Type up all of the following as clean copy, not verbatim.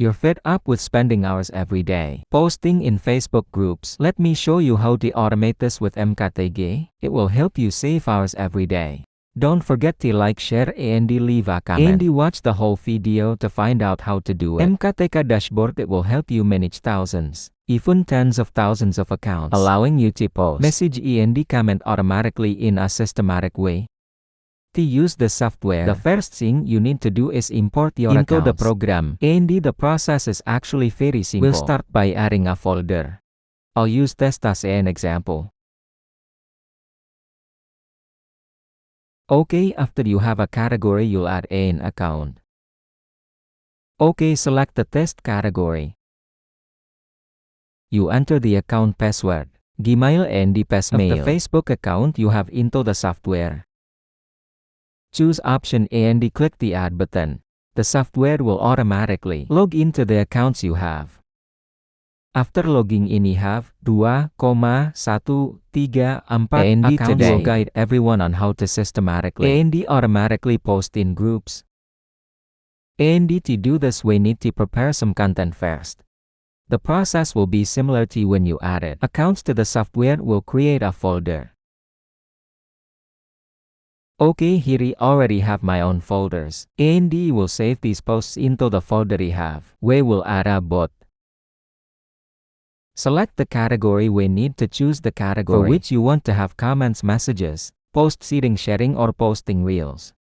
You're fed up with spending hours every day posting in Facebook groups. Let me show you how to automate this with MKT Care. It will help you save hours every day. Don't forget to like, share, and leave a comment. And watch the whole video to find out how to do it. MKT Care dashboard, it will help you manage thousands, even tens of thousands of accounts, allowing you to post, message, and comment automatically in a systematic way. To use the software, the first thing you need to do is import your into the program. And the process is actually very simple. We'll start by adding a folder. I'll use test as an example. Okay, after you have a category, you'll add an account. Okay, select the test category. You enter the account password, Gmail, and the passmail of the Facebook account you have into the software. Choose option A and click the Add button. The software will automatically log into the accounts you have. After logging in, you have 2,134 and accounts. Today will guide everyone on how to systematically and automatically post in groups. And to do this, we need to prepare some content first. The process will be similar to when you added accounts to the software. We'll create a folder. Okay, here I already have my own folders. And will save these posts into the folder I have. We will add a bot. Select the category. We need to choose the category for which you want to have comments, messages, post seeding, sharing, or posting reels.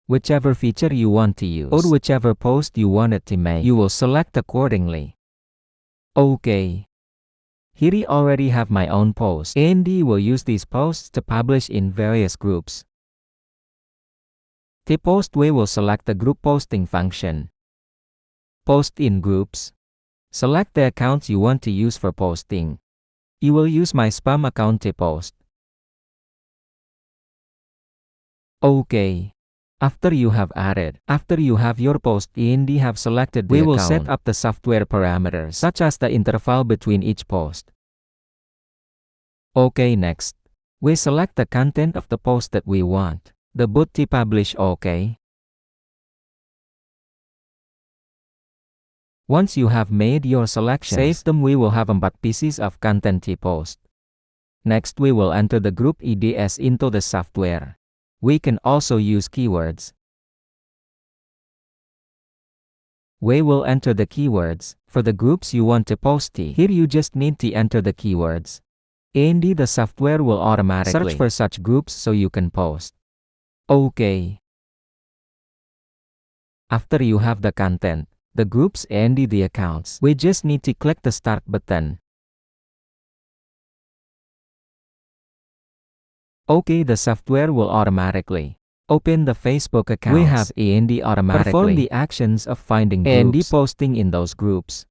Whichever feature you want to use, or whichever post you want it to make, you will select accordingly. Okay. Here I already have my own post, and will use these posts to publish in various groups. To post, we will select the group posting function. Post in groups. Select the accounts you want to use for posting. You will use my spam account to post. Okay. After you have your post and have selected the account, we will set up the software parameters, such as the interval between each post. Okay, next, we select the content of the post that we want the bot to publish. Okay. Once you have made your selections, save them. We will have 4 pieces of content to post. Next, we will enter the group IDs into the software. We can also use keywords. We will enter the keywords for the groups you want to post to. Here you just need to enter the keywords. And the software will automatically search for such groups so you can post. Okay. After you have the content, the groups, and the accounts, we just need to click the Start button. Okay, the software will automatically open the Facebook accounts. We have and automatically perform the actions of finding groups and posting in those groups.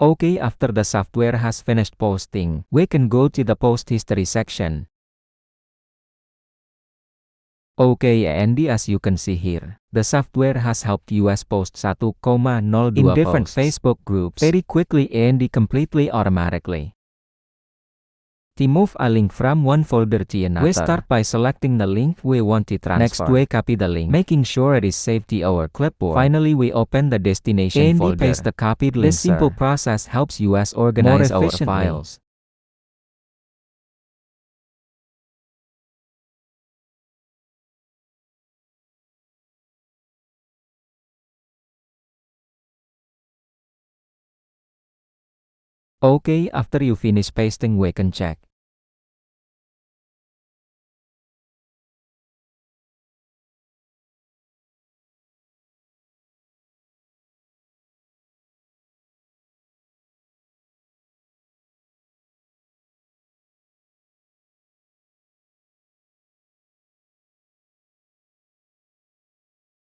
Okay, after the software has finished posting, we can go to the post history section. Okay, and as you can see here, the software has helped us post 1,02 in different posts, Facebook groups very quickly and completely automatically. To move a link from one folder to another, we start by selecting the link we want to transfer. Next, we copy the link, making sure it is saved to our clipboard. Finally, we open the destination folder and paste the copied link. This simple process helps us organize our files. Okay, after you finish pasting, we can check.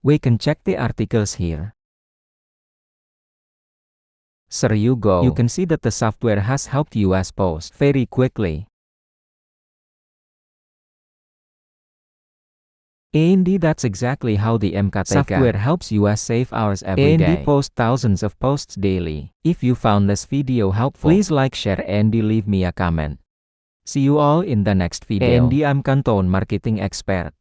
We can check the articles here. So you go. You can see that the software has helped us post very quickly. And that's exactly how the MKT software helps us save hours every day. And post thousands of posts daily. If you found this video helpful, please like, share, and leave me a comment. See you all in the next video. And I'm Kanton Marketing Expert.